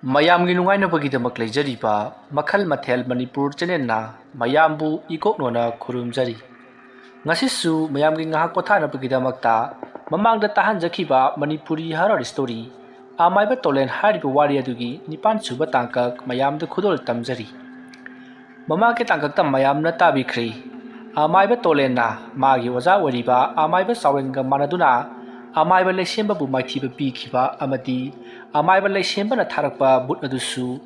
ꯃꯌꯥꯝꯒꯤ ꯅꯨꯡꯉꯥꯏꯅꯕꯒꯤꯗꯃꯛ ꯂꯩꯖꯔꯤꯕ ꯃꯈꯜ ꯃꯊꯦꯜ ꯃꯅꯤꯄꯨꯔ ꯆꯦꯅꯦꯜꯅ ꯃꯌꯥꯝꯕꯨ ꯏꯀꯣꯛꯅꯣꯅ ꯈꯨꯔꯨꯝꯖꯔꯤ꯫ ꯉꯁꯤꯁꯨ ꯃꯌꯥꯝꯒꯤ ꯉꯥꯏꯍꯥꯛ ꯄꯣꯊꯥꯅꯕꯒꯤꯗꯃꯛꯇ ꯃꯃꯥꯡꯗ ꯇꯥꯍꯟꯖꯈꯤꯕ ꯃꯅꯤꯄꯨꯔꯤ ꯍꯔꯔ ꯁ꯭ꯇꯣꯔꯤ ꯑꯃꯥꯏꯕ ꯇꯣꯂꯦꯟ ꯍꯥꯏꯔꯤꯕ ꯋꯥꯔꯤ ꯑꯗꯨꯒꯤ 9ꯁꯨꯕ ꯇꯥꯡꯀꯛ ꯃꯌꯥꯝꯗ ꯈꯨꯗꯣꯜ ꯇꯝꯖꯔꯤ꯫ ꯃꯃꯥꯡꯒꯤ ꯇꯥꯡꯀꯛꯇ ꯃꯌꯥꯝꯅ ꯇꯥꯕꯤꯈ꯭ꯔꯦ ꯑꯃꯥꯏꯕ ꯇꯣꯂꯦꯟꯅ ꯃꯥꯒꯤ ꯑꯣꯖꯥ ꯑꯣꯏꯔꯤꯕ ꯑꯃꯥꯏꯕ ꯆꯥꯎꯔꯦꯟꯒ ꯃꯥꯟꯅꯗꯨꯅ ꯑꯃꯥꯏꯕ ꯂꯩꯁꯦꯝꯕꯕꯨ ꯃꯥꯏꯊꯤꯕ ꯄꯤꯈꯤꯕ ꯑꯃꯗꯤ ꯑꯃꯥꯏꯕ ꯂꯩꯁꯦꯝꯕꯅ ꯊꯥꯔꯛꯄ ꯕꯨꯠ ꯑꯗꯨꯁꯨ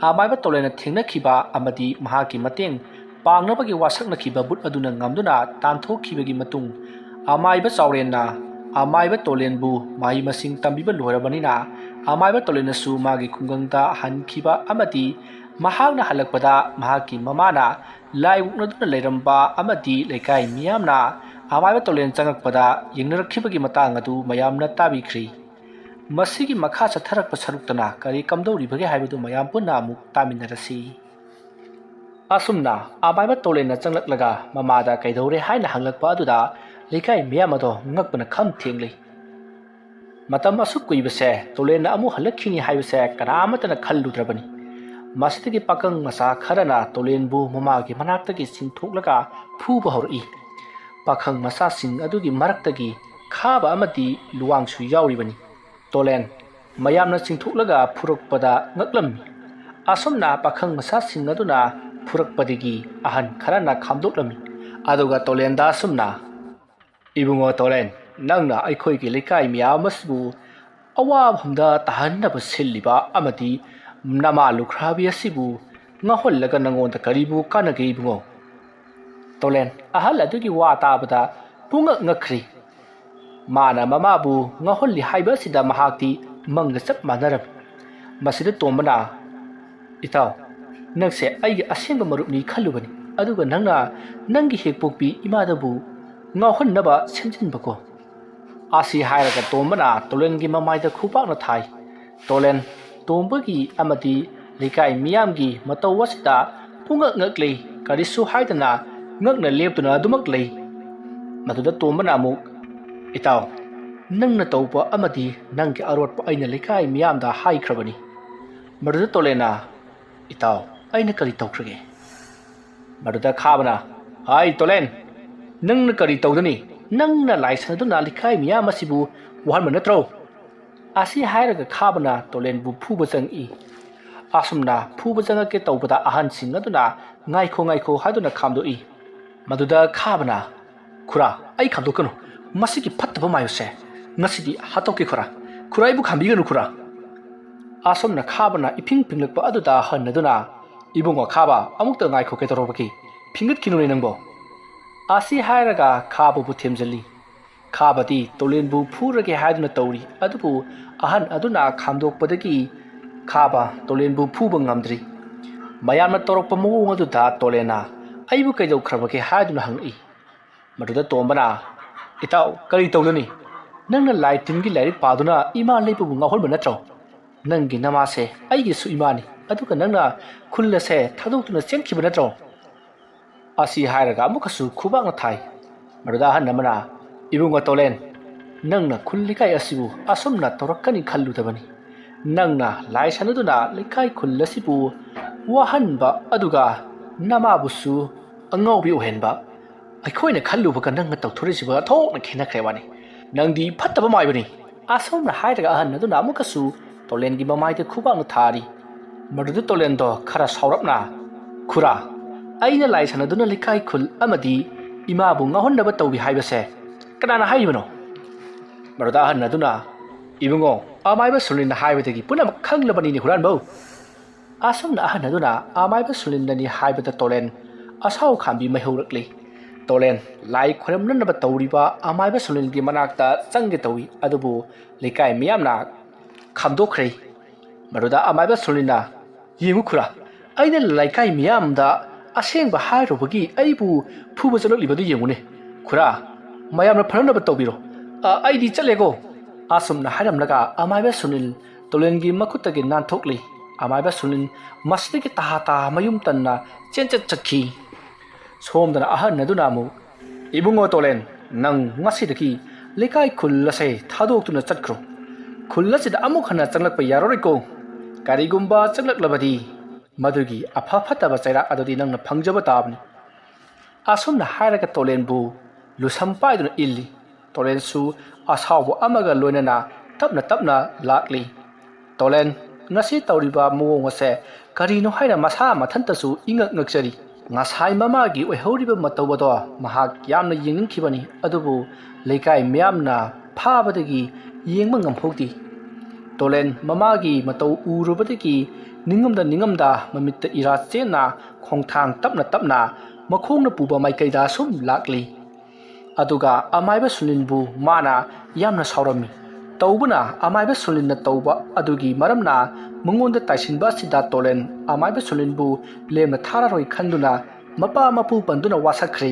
ꯑꯃꯥꯏꯕ ꯇꯣꯂꯦꯟꯅ ꯊꯦꯡꯅꯈꯤꯕ ꯑꯃꯗꯤ ꯃꯍꯥꯛꯀꯤ ꯃꯇꯦꯡ ꯄꯥꯡꯅꯕꯒꯤ ꯋꯥꯁꯛꯅꯈꯤꯕ ꯕꯨꯠ ꯑꯗꯨꯅ ꯉꯝꯗꯨꯅ ꯇꯥꯟꯊꯣꯛꯈꯤꯕꯒꯤ ꯃꯇꯨꯡ ꯑꯃꯥꯏꯕ ꯆꯥꯎꯔꯦꯟꯅ ꯑꯃꯥꯏꯕ ꯇꯣꯂꯦꯟꯕꯨ ꯃꯍꯩ ꯃꯁꯤꯡ ꯇꯝꯕꯤꯕ ꯂꯣꯏꯔꯕꯅꯤꯅ ꯑꯃꯥꯏꯕ ꯇꯣꯂꯦꯟꯅꯁꯨ ꯃꯥꯒꯤ ꯈꯨꯡꯒꯪꯗ ꯍꯟꯈꯤꯕ ꯑꯃꯗꯤ ꯃꯍꯥꯛꯅ ꯍꯜꯂꯛꯄꯗ ꯃꯍꯥꯛꯀꯤ ꯃꯃꯥꯅ ꯂꯥꯏ ꯑꯣꯛꯅꯗꯨꯅ ꯂꯩꯔꯝꯕ ꯑꯃꯗꯤ ꯂꯩꯀꯥꯏ ꯃꯤꯌꯥꯝꯅ ꯑꯃꯥꯏꯕ ꯇꯣꯂꯦꯟ ꯆꯪꯉꯛꯄꯗ ꯌꯦꯡꯅꯔꯛꯈꯤꯕꯒꯤ ꯃꯇꯥꯡ ꯑꯗꯨ ꯃꯌꯥꯝꯅ ꯇꯥꯕꯤꯈ꯭ꯔꯦ꯫ ꯃꯁꯤꯒꯤ ꯃꯈꯥ ꯆꯠꯊꯔꯛꯄ ꯁꯔꯨꯛꯇꯅ ꯀꯔꯤ ꯀꯝꯗꯧꯔꯤꯕꯒꯦ ꯍꯥꯏꯕꯗꯨ ꯃꯌꯥꯝ ꯄꯨꯟꯅ ꯑꯃꯨꯛ ꯇꯥꯃꯤꯟꯅꯔꯁꯤ꯫ ꯑꯁꯨꯝꯅ ꯑꯃꯥꯏꯕ ꯇꯣꯂꯦꯟꯅ ꯆꯪꯂꯛꯂꯒ ꯃꯃꯥꯗ ꯀꯩꯗꯧꯔꯦ ꯍꯥꯏꯅ ꯍꯪꯂꯛꯄ ꯑꯗꯨꯗ ꯂꯩꯀꯥꯏ ꯃꯤꯌꯥꯝ ꯑꯗꯣ ꯉꯛꯄꯅ ꯈꯝ ꯊꯦꯡꯂꯤ꯫ ꯃꯇꯝ ꯑꯁꯨꯛ ꯀꯨꯏꯕꯁꯦ ꯇꯣꯂꯦꯟꯅ ꯑꯃꯨꯛ ꯍꯜꯂꯛꯈꯤꯅꯤ ꯍꯥꯏꯕꯁꯦ ꯀꯅꯥꯃꯠꯇꯅ ꯈꯜꯂꯨꯗ꯭ꯔꯕꯅꯤ꯫ ꯃꯁꯤꯗꯒꯤ ꯄꯥꯈꯪ ꯃꯆꯥ ꯈꯔꯅ ꯇꯣꯂꯦꯟꯕꯨ ꯃꯃꯥꯒꯤ ꯃꯅꯥꯛꯇꯒꯤ ꯆꯤꯡꯊꯣꯛꯂꯒ ꯐꯨꯕ ꯍꯧꯔꯛꯏ꯫ ꯄꯥꯈꯪ ꯃꯆꯥꯁꯤꯡ ꯑꯗꯨꯒꯤ ꯃꯔꯛꯇꯒꯤ ꯈꯥꯕ ꯑꯃꯗꯤ ꯂꯨꯋꯥꯡꯁꯨ ꯌꯥꯎꯔꯤꯕꯅꯤ꯫ ꯇꯣꯂꯦꯟ ꯃꯌꯥꯝꯅ ꯆꯤꯡꯊꯣꯛꯂꯒ ꯐꯨꯔꯛꯄꯗ ꯉꯛꯂꯝꯃꯤ꯫ ꯑꯁꯨꯝꯅ ꯄꯥꯈꯪ ꯃꯆꯥꯁꯤꯡ ꯑꯗꯨꯅ ꯐꯨꯔꯛꯄꯗꯒꯤ ꯑꯍꯟ ꯈꯔꯅ ꯈꯥꯝꯗꯣꯛꯂꯝꯃꯤ꯫ ꯑꯗꯨꯒ ꯇꯣꯂꯦꯟꯗ ꯑꯁꯨꯝꯅ, "ꯏꯕꯨꯡꯉꯣ ꯇꯣꯂꯦꯟ, ꯅꯪꯅ ꯑꯩꯈꯣꯏꯒꯤ ꯂꯩꯀꯥꯏ ꯃꯤꯌꯥꯝ ꯑꯁꯤꯕꯨ ꯑꯋꯥꯐꯝꯗ ꯇꯥꯍꯟꯅꯕ ꯁꯤꯜꯂꯤꯕ ꯑꯃꯗꯤ ꯅꯃꯥ ꯂꯨꯈ꯭ꯔꯥꯕꯤ ꯑꯁꯤꯕꯨ ꯉꯥꯎꯍꯜꯂꯒ ꯅꯉꯣꯟꯗ ꯀꯔꯤꯕꯨ ꯀꯥꯟꯅꯒꯦ ꯏꯕꯨꯡꯉꯣ?" ꯇꯣꯂꯦꯟ ꯑꯍꯜ ꯑꯗꯨꯒꯤ ꯋꯥ ꯇꯥꯕꯗ ꯄꯨꯡꯉꯛ ꯉꯛꯈ꯭ꯔꯤ꯫ ꯃꯥꯅ ꯃꯃꯥꯕꯨ ꯉꯥꯎꯍꯜꯂꯤ ꯍꯥꯏꯕ ꯑꯁꯤꯗ ꯃꯍꯥꯛꯇꯤ ꯃꯪꯒ ꯆꯞ ꯃꯥꯟꯅꯔꯝꯃꯤ꯫ ꯃꯁꯤꯗ ꯇꯣꯝꯕꯅ, "ꯏꯇꯥꯎ, ꯅꯪꯁꯦ ꯑꯩꯒꯤ ꯑꯁꯦꯡꯕ ꯃꯔꯨꯞꯅꯤ ꯈꯜꯂꯨꯕꯅꯤ, ꯑꯗꯨꯒ ꯅꯪꯅ ꯅꯪꯒꯤ ꯍꯦꯛ ꯄꯣꯛꯄꯤ ꯏꯃꯥꯗꯕꯨ ꯉꯥꯎꯍꯟꯅꯕ ꯁꯦꯝꯖꯤꯟꯕꯀꯣ?" ꯑꯁꯤ ꯍꯥꯏꯔꯒ ꯇꯣꯝꯕꯅ ꯇꯣꯂꯦꯟꯒꯤ ꯃꯃꯥꯏꯗ ꯈꯨꯄꯥꯛꯅ ꯊꯥꯏ꯫ ꯇꯣꯂꯦꯟ ꯇꯣꯝꯕꯒꯤ ꯑꯃꯗꯤ ꯂꯩꯀꯥꯏ ꯃꯤꯌꯥꯝꯒꯤ ꯃꯇꯧ ꯑꯁꯤꯗ ꯄꯨꯡꯉꯛ ꯉꯛꯂꯤ, ꯀꯔꯤꯁꯨ ꯍꯥꯏꯗꯅ ꯉꯛꯅ ꯂꯦꯞꯇꯨꯅ ꯑꯗꯨꯃꯛ ꯂꯩ꯫ ꯃꯗꯨꯗ ꯇꯣꯝꯕꯅ ꯑꯃꯨꯛ, "ꯏꯇꯥꯎ, ꯅꯪꯅ ꯇꯧꯕ ꯑꯃꯗꯤ ꯅꯪꯒꯤ ꯑꯔꯣꯠꯄ ꯑꯩꯅ ꯂꯩꯀꯥꯏ ꯃꯤꯌꯥꯝꯗ ꯍꯥꯏꯈ꯭ꯔꯕꯅꯤ." ꯃꯗꯨꯗ ꯇꯣꯂꯦꯟꯅ, "ꯏꯇꯥꯎ, ꯑꯩꯅ ꯀꯔꯤ ꯇꯧꯈ꯭ꯔꯒꯦ?" ꯃꯗꯨꯗ ꯈꯥꯕꯅ, "ꯍꯥꯏ ꯇꯣꯂꯦꯟ, ꯅꯪꯅ ꯀꯔꯤ ꯇꯧꯗꯅꯤ? ꯅꯪꯅ ꯂꯥꯏ ꯁꯥꯟꯅꯗꯨꯅ ꯂꯩꯀꯥꯏ ꯃꯤꯌꯥꯝ ꯑꯁꯤꯕꯨ ꯋꯥꯍꯟꯕ ꯅꯠꯇ꯭ꯔꯣ?" ꯑꯁꯤ ꯍꯥꯏꯔꯒ ꯈꯥꯕꯅ ꯇꯣꯂꯦꯟꯕꯨ ꯐꯨꯕ ꯆꯪꯏ꯫ ꯑꯁꯨꯝꯅ ꯐꯨꯕ ꯆꯪꯉꯛꯀꯦ ꯇꯧꯕꯗ ꯑꯍꯟꯁꯤꯡ ꯑꯗꯨꯅ "ꯉꯥꯏꯈꯣ ꯉꯥꯏꯈꯣ" ꯍꯥꯏꯗꯨꯅ ꯈꯥꯝꯗꯣꯛꯏ꯫ ꯃꯗꯨꯗ ꯈꯥꯕꯅ, "ꯈꯨꯔꯥ, ꯑꯩ ꯈꯥꯝꯗꯣꯛꯀꯅꯨ, ꯃꯁꯤꯒꯤ ꯐꯠꯇꯕ ꯃꯥꯏꯕꯁꯦ ꯉꯁꯤꯗꯤ ꯍꯥꯠꯇꯣꯛꯀꯦ ꯈꯨꯔꯥ, ꯈꯨꯔꯥ ꯑꯩꯕꯨ ꯈꯥꯝꯕꯤꯒꯅꯨ ꯈꯨꯔꯥ." ꯑꯁꯨꯝꯅ ꯈꯥꯕꯅ ꯏꯐꯤꯡ ꯐꯤꯡꯂꯛꯄ ꯑꯗꯨꯗ ꯍꯟꯅꯗꯨꯅ, "ꯏꯕꯨꯡꯉꯣ ꯈꯥꯕ, ꯑꯃꯨꯛꯇ ꯉꯥꯏꯈꯣ, ꯀꯩꯗꯧꯔꯕꯒꯦ? ꯐꯤꯡꯒꯠꯈꯤꯅꯨꯅꯦ ꯅꯪꯕꯣ." ꯑꯁꯤ ꯍꯥꯏꯔꯒ ꯈꯥꯕꯕꯨ ꯊꯦꯝꯖꯤꯜꯂꯤ꯫ ꯈꯥꯕꯗꯤ ꯇꯣꯂꯦꯟꯕꯨ ꯐꯨꯔꯒꯦ ꯍꯥꯏꯗꯨꯅ ꯇꯧꯔꯤ, ꯑꯗꯨꯕꯨ ꯑꯍꯟ ꯑꯗꯨꯅ ꯈꯥꯝꯗꯣꯛꯄꯗꯒꯤ ꯈꯥꯕ ꯇꯣꯂꯦꯟꯕꯨ ꯐꯨꯕ ꯉꯝꯗ꯭ꯔꯤ꯫ ꯃꯌꯥꯝꯅ ꯇꯧꯔꯛꯄ ꯃꯑꯣꯡ ꯑꯗꯨꯗ ꯇꯣꯂꯦꯟꯅ "ꯑꯩꯕꯨ ꯀꯩꯗꯧꯈ꯭ꯔꯕꯒꯦ?" ꯍꯥꯏꯗꯨꯅ ꯍꯪꯂꯛꯏ꯫ ꯃꯗꯨꯗ ꯇꯣꯝꯕꯅ, "ꯏꯇꯥꯎ, ꯀꯔꯤ ꯇꯧꯗꯅꯤ? ꯅꯪꯅ ꯂꯥꯏ ꯇꯤꯟꯒꯤ ꯂꯥꯏꯔꯤꯛ ꯄꯥꯗꯨꯅ ꯏꯃꯥ ꯂꯩꯕꯕꯨ ꯉꯥꯎꯍꯟꯕ ꯅꯠꯇ꯭ꯔꯣ? ꯅꯪꯒꯤ ꯅꯃꯥꯁꯦ ꯑꯩꯒꯤꯁꯨ ꯏꯃꯥꯅꯤ, ꯑꯗꯨꯒ ꯅꯪꯅ ꯈꯨꯜ ꯑꯁꯦ ꯊꯥꯗꯣꯛꯇꯨꯅ ꯆꯦꯟꯈꯤꯕ ꯅꯠꯇ꯭ꯔꯣ?" ꯑꯁꯤ ꯍꯥꯏꯔꯒ ꯑꯃꯨꯛꯀꯁꯨ ꯈꯨꯕꯥꯛꯅ ꯊꯥꯏ꯫ ꯃꯗꯨꯗ ꯑꯍꯟ ꯑꯃꯅ, "ꯏꯕꯨꯡꯉꯣ ꯇꯣꯂꯦꯟ, ꯅꯪꯅ ꯈꯨꯜ ꯂꯩꯀꯥꯏ ꯑꯁꯤꯕꯨ ꯑꯁꯨꯝꯅ ꯇꯧꯔꯛꯀꯅꯤ ꯈꯜꯂꯨꯗꯕꯅꯤ꯫ ꯅꯪꯅ ꯂꯥꯏ ꯁꯥꯟꯅꯗꯨꯅ ꯂꯩꯀꯥꯏ ꯈꯨꯜ ꯑꯁꯤꯕꯨ ꯋꯥꯍꯟꯕ ꯑꯗꯨꯒ ꯅꯃꯥꯕꯨꯁꯨ ꯑꯉꯥꯎꯕꯤ ꯑꯣꯏꯍꯟꯕ, ꯑꯩꯈꯣꯏꯅ ꯈꯜꯂꯨꯕꯒ ꯅꯪꯅ ꯇꯧꯊꯣꯔꯛꯏꯁꯤꯕ ꯑꯣꯟꯊꯣꯛꯅ ꯈꯦꯠꯅꯈ꯭ꯔꯦ ꯋꯥꯅꯤ꯫ ꯅꯪꯗꯤ ꯐꯠꯇꯕ ꯃꯥꯏꯕꯅꯤ." ꯑꯁꯨꯝꯅ ꯍꯥꯏꯔꯒ ꯑꯍꯟ ꯑꯗꯨꯅ ꯑꯃꯨꯛꯀꯁꯨ ꯇꯣꯂꯦꯟꯒꯤ ꯃꯃꯥꯏꯗ ꯈꯨꯕꯥꯛꯅ ꯊꯥꯔꯤ꯫ ꯃꯗꯨꯗ ꯇꯣꯂꯦꯟꯗꯣ ꯈꯔ ꯁꯥꯎꯔꯞꯅ, "ꯈꯨꯔꯥ, ꯑꯩꯅ ꯂꯥꯏ ꯁꯥꯟꯅꯗꯨꯅ ꯂꯩꯀꯥꯏ ꯈꯨꯜ ꯑꯃꯗꯤ ꯏꯃꯥꯕꯨ ꯉꯥꯎꯍꯟꯅꯕ ꯇꯧꯏ ꯍꯥꯏꯕꯁꯦ ꯀꯅꯥꯅ ꯍꯥꯏꯔꯤꯕꯅꯣ?" ꯃꯗꯨꯗ ꯑꯍꯟ ꯑꯗꯨꯅ, "ꯏꯕꯨꯡꯉꯣ, ꯑꯃꯥꯏꯕ ꯁꯨꯅꯤꯟꯅ ꯍꯥꯏꯕꯗꯒꯤ ꯄꯨꯝꯅꯃꯛ ꯈꯪꯂꯕꯅꯤꯅꯦ ꯍꯨꯔꯥꯟꯕꯧ." ꯑꯁꯨꯝꯅ ꯑꯍꯟ ꯑꯗꯨꯅ ꯑꯃꯥꯏꯕ ꯁꯨꯅꯤꯟꯅꯅꯤ ꯍꯥꯏꯕꯗ ꯇꯣꯂꯦꯟ ꯑꯁꯥꯎ ꯈꯥꯝꯕꯤ ꯃꯩꯍꯧꯔꯛꯂꯤ꯫ ꯇꯣꯂꯦꯟ ꯂꯥꯏ ꯈꯣꯏꯔꯝꯅꯅꯕ ꯇꯧꯔꯤꯕ ꯑꯃꯥꯏꯕ ꯁꯨꯅꯤꯜꯒꯤ ꯃꯅꯥꯛꯇ ꯆꯪꯒꯦ ꯇꯧꯏ, ꯑꯗꯨꯕꯨ ꯂꯩꯀꯥꯏ ꯃꯤꯌꯥꯝꯅ ꯈꯥꯝꯗꯣꯛꯈ꯭ꯔꯦ꯫ ꯃꯗꯨꯗ ꯑꯃꯥꯏꯕ ꯁꯨꯅꯤꯜꯅ, "ꯌꯦꯡꯉꯨ ꯈꯨꯔꯥ, ꯑꯩꯅ ꯂꯩꯀꯥꯏ ꯃꯤꯌꯥꯝꯗ ꯑꯁꯦꯡꯕ ꯍꯥꯏꯔꯨꯕꯒꯤ ꯑꯩꯕꯨ ꯐꯨꯕ ꯆꯠꯂꯛꯂꯤꯕꯗꯨ ꯌꯦꯡꯉꯨꯅꯦ꯫ ꯈꯨꯔꯥ, ꯃꯌꯥꯝꯅ ꯐꯅꯅꯕ ꯇꯧꯕꯤꯔꯣ, ꯑꯩꯗꯤ ꯆꯠꯂꯦꯀꯣ." ꯑꯁꯨꯝꯅ ꯍꯥꯏꯔꯝꯂꯒ ꯑꯃꯥꯏꯕ ꯁꯨꯅꯤꯜ ꯇꯣꯂꯦꯟꯒꯤ ꯃꯈꯨꯠꯇꯒꯤ ꯅꯥꯟꯊꯣꯛꯂꯤ꯫ ꯑꯃꯥꯏꯕ ꯁꯨꯅꯤꯜ ꯃꯁꯤꯗꯒꯤ ꯇꯍꯥ ꯃꯌꯨꯝ ꯇꯟꯅ ꯆꯠꯈꯤ꯫ ꯁꯣꯝꯗꯅ ꯑꯍꯟ ꯑꯗꯨꯅ ꯑꯃꯨꯛ, "ꯏꯕꯨꯡꯉꯣ ꯇꯣꯂꯦꯟ, ꯅꯪ ꯉꯁꯤꯗꯒꯤ ꯂꯩꯀꯥꯏ ꯈꯨꯜ ꯑꯁꯦ ꯊꯥꯗꯣꯛꯇꯨꯅ ꯆꯠꯈ꯭ꯔꯣ. ꯈꯨꯜ ꯑꯁꯤꯗ ꯑꯃꯨꯛ ꯍꯟꯅ ꯆꯪꯂꯛꯄ ꯌꯥꯔꯔꯣꯏꯀꯣ. ꯀꯔꯤꯒꯨꯝꯕ ꯆꯪꯂꯛꯂꯕꯗꯤ ꯃꯗꯨꯒꯤ ꯑꯐ ꯐꯠꯇꯕ ꯆꯩꯔꯥꯛ ꯑꯗꯨꯗꯤ ꯅꯪꯅ ꯐꯪꯖꯕ ꯇꯥꯕꯅꯤ ꯑꯁꯨꯝꯅ ꯍꯥꯏꯔꯒ ꯇꯣꯂꯦꯟꯕꯨ ꯂꯨꯁꯝ ꯄꯥꯏꯗꯨꯅ ꯏꯜꯂꯤ ꯇꯣꯂꯦꯟꯁꯨ ꯑꯁꯥꯎꯕ ꯑꯃꯒ ꯂꯣꯏꯅꯅ ꯇꯞꯅ ꯇꯞꯅ ꯂꯥꯛꯂꯤ ꯇꯣꯂꯦꯟ ngasi ꯇꯧꯔꯤꯕ ꯃꯑꯣꯡ ꯑꯁꯦ ꯀꯔꯤꯅꯣ ꯍꯥꯏꯅ ꯃꯁꯥ ꯃꯊꯟꯇꯁꯨ ꯏꯉꯛ ꯉꯛꯆꯔꯤ ꯉꯁꯥꯏ ꯃꯃꯥꯒꯤ ꯑꯣꯏꯍꯧꯔꯤꯕ ꯃꯇꯧ ꯑꯗꯣ ꯃꯍꯥꯛ ꯌꯥꯝꯅ ꯌꯦꯡꯅꯤꯡꯈꯤꯕꯅꯤ ꯑꯗꯨꯕꯨ ꯂꯩꯀꯥꯏ ꯃꯌꯥꯝꯅ ꯐꯥꯕꯗꯒꯤ ꯌꯦꯡꯕ ꯉꯝꯍꯧꯗꯦ ꯇꯣꯂꯦꯟ ꯃꯃꯥꯒꯤ ꯃꯇꯧ ꯎꯔꯨꯕꯗꯒꯤ ꯅꯤꯡꯉꯝꯗ ꯃꯃꯤꯠꯇ ꯏꯔꯥ ꯆꯦꯟꯅ ꯈꯣꯡꯊꯥꯡ ꯇꯞꯅ ꯇꯞꯅ ꯃꯈꯣꯡꯅ ꯄꯨꯕ ꯃꯥꯏꯀꯩꯗ ꯁꯨꯝ ꯂꯥꯛꯂꯤ ꯑꯗꯨꯒ ꯑꯃꯥꯏꯕ ꯁꯨꯅꯤꯟꯕꯨ ꯃꯥꯅ ꯌꯥꯝꯅ ꯁꯥꯎꯔꯝꯃꯤ ꯇꯧꯕꯅ ꯑꯃꯥꯏꯕ ꯁꯨꯅꯤꯟꯅ ꯇꯧꯕ ꯑꯗꯨꯒꯤ ꯃꯔꯝꯅ ꯃꯉꯣꯟꯗ ꯇꯥꯏꯁꯤꯟꯕ ꯑꯁꯤꯗ ꯇꯣꯂꯦꯟ ꯑꯃꯥꯏꯕ ꯁꯨꯅꯤꯟꯕꯨ ꯂꯦꯝꯅ ꯊꯥꯔꯔꯣꯏ ꯈꯟꯗꯨꯅ ꯃꯄꯥ ꯃꯄꯨ ꯄꯟꯗꯨꯅ ꯋꯥꯁꯛꯈ꯭ꯔꯦ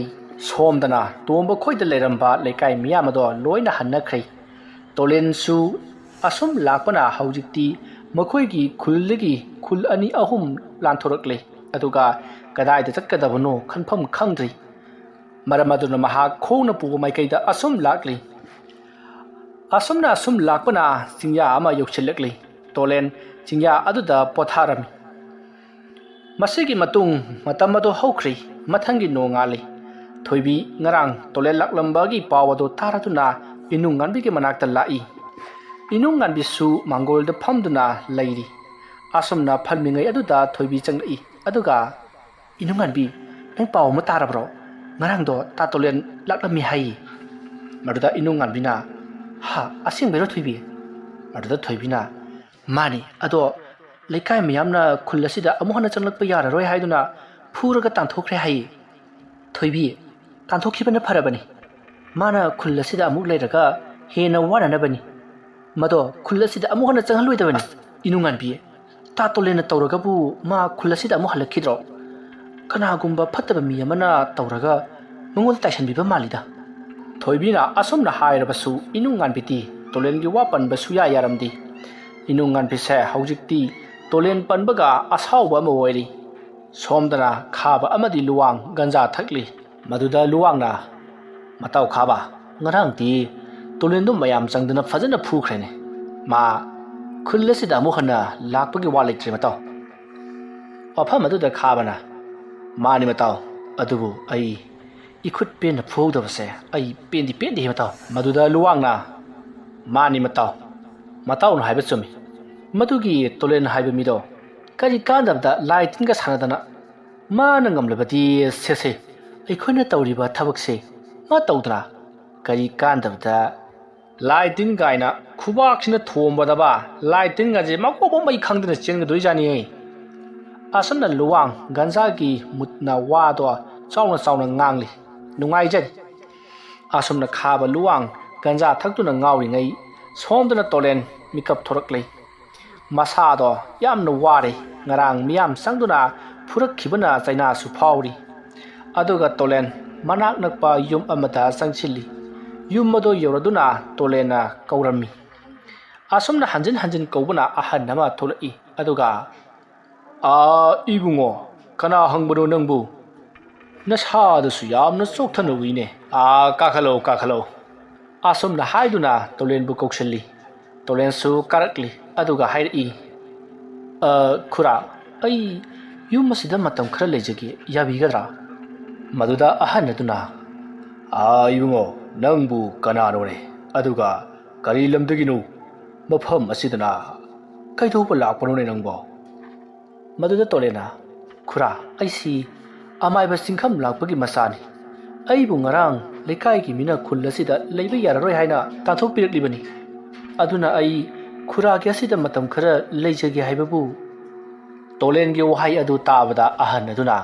ꯁꯣꯝꯗꯅ ꯇꯣꯝꯕ ꯈꯣꯏꯗ ꯂꯩꯔꯝꯕ ꯂꯩꯀꯥꯏ ꯃꯤꯌꯥꯝ ꯑꯗꯣ ꯂꯣꯏꯅ ꯍꯟꯅꯈ꯭ꯔꯦ ꯇꯣꯂꯦꯟꯁꯨ ꯑꯁꯨꯝ ꯂꯥꯛꯄꯅ ꯍꯧꯖꯤꯛꯇꯤ ꯃꯈꯣꯏꯒꯤ ꯈꯨꯜꯗꯒꯤ ꯈꯨꯜ ꯑꯅꯤ ꯑꯍꯨꯝ ꯂꯥꯟꯊꯣꯔꯛꯂꯦ ꯑꯗꯨꯒ ꯀꯗꯥꯏꯗ ꯆꯠꯀꯗꯕꯅꯣ ꯈꯟꯐꯝ ꯈꯪꯗ꯭ꯔꯤ ꯃꯔꯝ ꯑꯗꯨꯅ ꯃꯍꯥꯛ ꯈꯣꯡꯅ ꯄꯨꯕ ꯃꯥꯏꯀꯩꯗ ꯑꯁꯨꯝ ꯂꯥꯛꯂꯤ ꯑꯁꯨꯝꯅ ꯂꯥꯛꯄꯅ ꯆꯤꯡꯌꯥ ꯑꯃ ꯌꯧꯁꯤꯜꯂꯛꯂꯤ ꯇꯣꯂꯦꯟ ꯆꯤꯡꯌꯥ ꯑꯗꯨꯗ ꯄꯣꯊꯥꯔꯝꯃꯤ ꯃꯁꯤꯒꯤ ꯃꯇꯨꯡ ꯃꯇꯝ ꯑꯗꯨ ꯍꯧꯈ꯭ꯔꯤ ꯃꯊꯪꯒꯤ ꯅꯣꯡꯉꯥꯜꯂꯤ ꯊꯣꯏꯕꯤ ꯉꯔꯥꯡ ꯇꯣꯂꯦꯟ ꯂꯥꯛꯂꯝꯕꯒꯤ ꯄꯥꯎ ꯑꯗꯨ ꯇꯥꯔꯗꯨꯅ ꯏꯅꯨꯡ ꯉꯥꯟꯕꯤꯒꯤ ꯃꯅꯥꯛꯇ ꯂꯥꯛꯏ ꯏꯅꯨꯡ ꯉꯥꯟꯕꯤꯁꯨ ꯃꯥꯡꯒꯣꯜꯗ ꯐꯝꯗꯨꯅ ꯂꯩꯔꯤ ꯑꯁꯨꯝꯅ ꯐꯝꯃꯤꯉꯩ ꯑꯗꯨꯗ ꯊꯣꯏꯕꯤ ꯆꯪꯂꯛꯏ ꯑꯗꯨꯒ ꯏꯅꯨꯡ ꯉꯥꯟꯕꯤ ꯅꯪ ꯄꯥꯎ ꯑꯃ ꯇꯥꯔꯕ꯭ꯔꯣ ꯉꯔꯥꯡꯗꯣ ꯇꯥ ꯇꯣꯂꯦꯟ ꯂꯥꯛꯂꯝꯃꯤ ꯍꯥꯏꯌꯦ ꯃꯗꯨꯗ ꯏꯅꯨꯡ ꯉꯥꯟꯕꯤꯅ ꯍꯥ ꯑꯁꯦꯡꯕꯩꯔꯣ ꯊꯣꯏꯕꯤ ꯃꯗꯨꯗ ꯊꯣꯏꯕꯤꯅ ꯃꯥꯅꯤ ꯑꯗꯣ ꯂꯩꯀꯥꯏ ꯃꯌꯥꯝꯅ ꯈꯨꯜ ꯑꯁꯤꯗ ꯑꯃꯨꯛ ꯍꯟꯅ ꯆꯪꯂꯛꯄ ꯌꯥꯔꯔꯣꯏ ꯍꯥꯏꯗꯨꯅ ꯐꯨꯔꯒ ꯇꯥꯟꯊꯣꯛꯈ꯭ꯔꯦ ꯍꯥꯏꯌꯦ ꯊꯣꯏꯕꯤ ꯇꯥꯟꯊꯣꯛꯈꯤꯕꯅ ꯐꯔꯕꯅꯤ ꯃꯥꯅ ꯈꯨꯜ ꯑꯁꯤꯗ ꯑꯃꯨꯛ ꯂꯩꯔꯒ ꯍꯦꯟꯅ ꯋꯥꯅꯅꯕꯅꯤ ꯃꯗꯣ ꯈꯨꯜ ꯑꯁꯤꯗ ꯑꯃꯨꯛ ꯍꯟꯅ ꯆꯪꯍꯜꯂꯣꯏꯗꯕꯅꯤ ꯏꯅꯨꯡ ꯉꯥꯟꯕꯤ ꯇꯥ ꯇꯣꯂꯦꯟꯅ ꯇꯧꯔꯒꯕꯨ ꯃꯥ ꯈꯨꯜ ꯑꯁꯤꯗ ꯑꯃꯨꯛ ꯍꯜꯂꯛꯈꯤꯗ꯭ꯔꯣ ꯀꯅꯥꯒꯨꯝꯕ ꯐꯠꯇꯕ ꯃꯤ ꯑꯃꯅ ꯇꯧꯔꯒ ꯃꯉꯣꯟꯗ ꯇꯥꯏꯁꯟꯕꯤꯕ ꯃꯥꯜꯂꯤꯗ ꯊꯣꯏꯕꯤꯅ ꯑꯁꯨꯝꯅ ꯍꯥꯏꯔꯕꯁꯨ ꯏꯅꯨꯡ ꯉꯥꯟꯕꯤꯗꯤ ꯇꯣꯂꯦꯟꯒꯤ ꯋꯥ ꯄꯟꯕ ꯁꯨꯌꯥ ꯌꯥꯔꯝꯗꯦ ꯏꯅꯨꯡ ꯉꯥꯟꯕꯤꯁꯦ ꯍꯧꯖꯤꯛꯇꯤ ꯇꯣꯂꯦꯟ ꯄꯟꯕꯒ ꯑꯁꯥꯎꯕ ꯑꯃ ꯑꯣꯏꯔꯤ ꯁꯣꯝꯗꯅ ꯈꯥꯕ ꯑꯃꯗꯤ ꯂꯨꯋꯥꯡ ꯒꯟꯖꯥ ꯊꯛꯂꯤ ꯃꯗꯨꯗ ꯂꯨꯋꯥꯡꯅ ꯃꯇꯥꯎ ꯈꯥꯕ ꯉꯔꯥꯡꯗꯤ ꯇꯣꯂꯦꯟꯗꯨ ꯃꯌꯥꯝ ꯆꯪꯗꯨꯅ ꯐꯖꯅ ꯐꯨꯈ꯭ꯔꯦꯅꯦ ꯃꯥ ꯈꯨꯜ ꯑꯁꯤꯗ ꯑꯃꯨꯛ ꯍꯟꯅ ꯂꯥꯛꯄꯒꯤ ꯋꯥ ꯂꯩꯇ꯭ꯔꯦ ꯃꯇꯥꯎ ꯋꯥꯐꯝ ꯑꯗꯨꯗ ꯈꯥꯕꯅ ꯃꯥꯅꯤ ꯃꯇꯥꯎ ꯑꯗꯨꯕꯨ ꯑꯩ इखुट पेन फुहौदबसे पेंदी पेंदी मताव मदुदा लुवांगना मानी मताव मतावनो हाइबा चुमी मदुगी तोलेन हाइबा मिदो करी कांदबदा लाइटिंगा सानदना माना ngamlabadi सेसे अखोइना तौरिबा थबकसे मा तौदना करी कांदबदा लाइटिंग गाइना खुबाक्सिना थोमबदबा लाइटिंग गाजे मकोबो मै खंगदना चेंगदोइ जानी असमना लुवांग गंजागी मुतना वादो चाउना चाउना ngang नुंगाइजरी असमना खाबा लुवांग गंजा थक्तुना ngauriङै सोमदना तोलेन मिकअप थोरक्लै मसादो यामना वारे ngarang miyam sangduna फुरक्खिबना चाइना सु फाउरी अदुगा तोलेन मनाक नकपा युम अमदा संगसिल्ली युम मदो यौरदुना तोलेना कौरमी असमना हंजन हंजन कौबना अहन नमा थोलई अदुगा इबुंगो कना हंगबनो नंबु नसादसु यामना चोक्थनउइने काखलो काखलो असमना हाइदुना तोलेनबु कौसल्ली तोलेनसु कारकली अदुगा हाइरई खुरा अई युम मसिदा मतम खरा लेजगे याबिगद्रा मदुदा अहन अदुना इबुंगो नंबु कनानोरे अदुगा करी लमदगिनो मफम असिदना कैथोप लापनोने नंबो मदुदा तोलेना खुरा ऐसी अमाइबा सिंखम लापगी मसानी अइबु ngarang लेकाई की मिना खुल असिदा लेबे याररोय हाइना ताथोक पिरकलिबनी अदुना अई खुरा के असिदा मतम खरा लेजगे हाइबबु तोलेन के वहाई अदु ताबदा अहन अदुना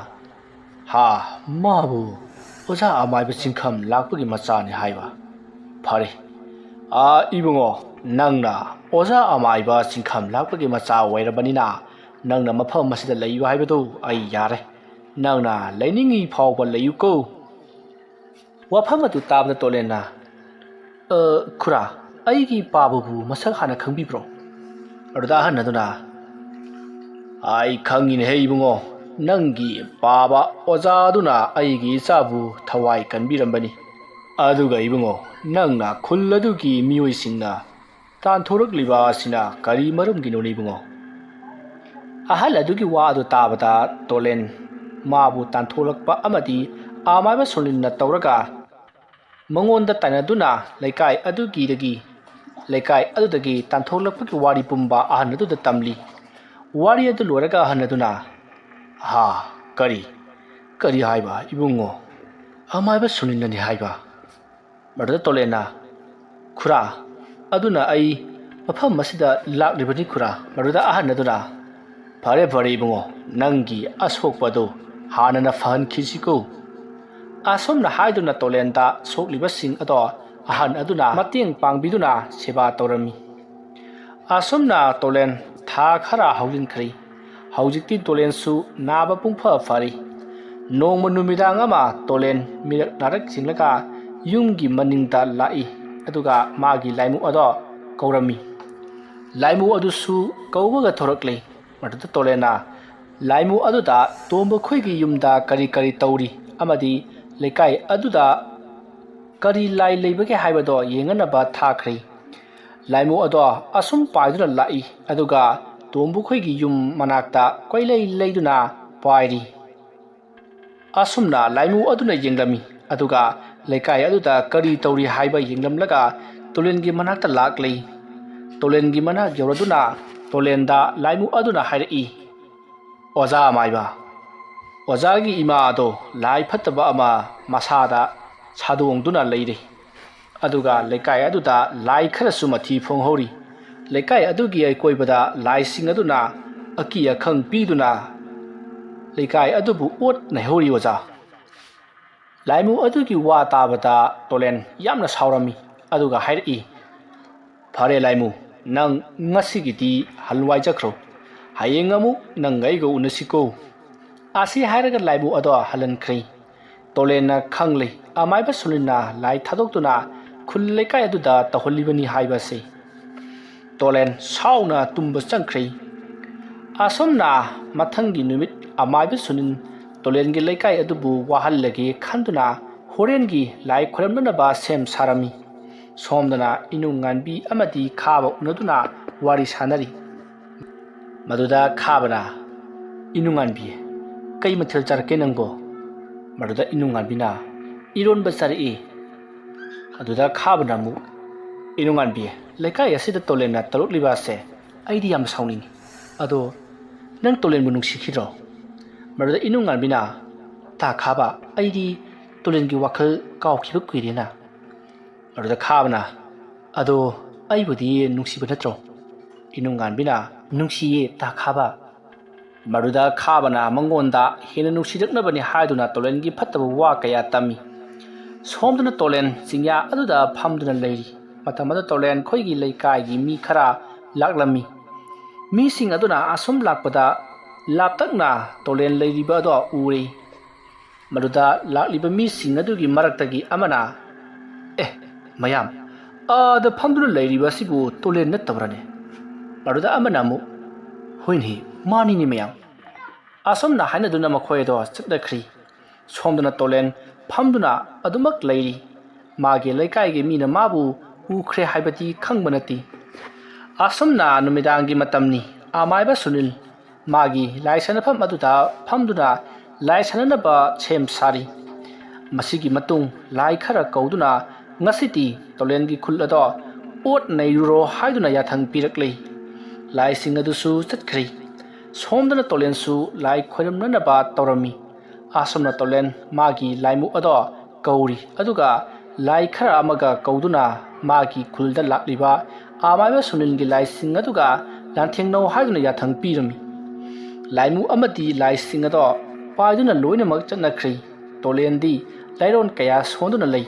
हा माबु ओजा अमाइबा सिंखम लापगी मचानी हाइबा फरे इबुंगो नंगना ओजा अमाइबा सिंखम लापगी मचा वैरबनिना नंगना मफम मसिदा लैबा हाइबदु अई यारे नंगना लैनिंगी फावबा लैयुको वाफम अदु ताबदा तोलेना खुरा अईगी पाबबु मसक हाना खंबिब्रो अदुदा अहन अदुना आई खंगिने हे इबुंगो नंगी पाबा ओजादुना अईगी इचाबु थवाई कनबिरंबनी अदुगा इबुंगो नंगना खुल्लदुगी मियोइसिंगना तानथोरकलिबा सिना करी मरमगिनोने Ibungo ahal adugi wa adu tabada tolen mabu tantholakpa amadi amaiba sunilna tawraga mangonda tanaduna laikai adugi dagi laikai adudagi tantholakpaki wari pumba ahan adu da tamli wari adu loraga ahan aduna ha kari kari haiba ibungo amaiba sunilna ni haiba marda tolena khura aduna ai mafam masida laklibani khura marda ahan aduna fare fare ibungo nangi asokpado hanana fahan khijiko asomna haiduna tolenda sokliba sing ado ahan aduna mateng pangbiduna seba torami asomna tolen tha khara haulin khari haujikti tolen su naba pungpha fari nongma numidang ama tolen mirak narak singlaka yumgi maningda lai aduga magi laimu ado kaurami laimu adusu kaubaga thorakle madda tolena laimu aduda tomba khoigi yumda kari kari tauri amadi lekai aduda kari lai leibage haibado yenganaba thakri laimu ado asum paiduna lai aduga tombu khoigi yum manakta koilai leiduna pairi asumna laimu aduna yenglami aduga lekai aduda kari tauri haiba yenglamlaga tolengi manakta laklei tolengi manak yoraduna tolenda laimu aduna hairi oza maiba ozagi ima ado lai phattaba ama masada sadongduna leire aduga lekai aduda lai kharasu mathi phonghori lekai adugi ai koibada lai sing aduna akiya khang piduna lekai adubu ot nahori oza laimu adugi wa tabada tolen yamna saurami aduga hairi phare laimu nang ngasigidi halwai jakro hayengamu nangai go unasiko asi hairaga laimu ado halan khri tolena khangle amaiba sulina lai thadokuna khulle kai aduda taholibani haiba se tolen sauna tumba changkhri asomna mathangi numit amaiba sunin tolengi lekai adubu wahallage khanduna horengi lai khoramna ba sem sarami somdana inunganbi amadi khaba unaduna wari sanari maduda khabana inunganbi kai mathil charke nangbo maduda inunganbina iron basari aduda khabana mu inunganbi lekai asida tolena taruk libase aidi yam sauni ado nang tolen munung sikhiro maduda inunganbina ta khaba aidi tolengi wakhal kaw khiba kuirena aduda khabana ado aibudi nungsiba natro inunganbina nungsiye ta khaba maruda khabana mangonda hena nungsidaknabani haiduna tolengi phattaba wa kaya tami somduna tolen singya aduda phamduna leiri matamada tolen khoigi leikai gi mi khara laklami mi sing aduna asum lakpada laptakna tolen leiriba do uri maruda lakliba mi sing adugi maraktagi amana mayam ada phamduna leiriba sibu tolen nattabrane maruda amana mu hoinhi mani ni mayam asomna hainaduna makhoido chakdakhri somduna tolen phamduna adumak leiri mage leikai ge mina mabu ukhre haibati khangbanati asomna numidangi matamni amaiba sunil magi laisana pham aduda phamduna laisana ba chem sari masigi matung lai khara kauduna ngasiti tolengi khulado ot neiro haiduna yathang piraklei lai singadu su chatkhri somdana tolen su lai khoiramna ba torami asomna tolen magi laimu ado kauri aduga lai khara amaga kauduna magi khulda lakliba amaiba sunilgi lai sing aduga lanthengno haiduna yathang pirami laimu amati lai sing ado paiduna loina mak chanakhri tolendi lairon kaya sonduna lei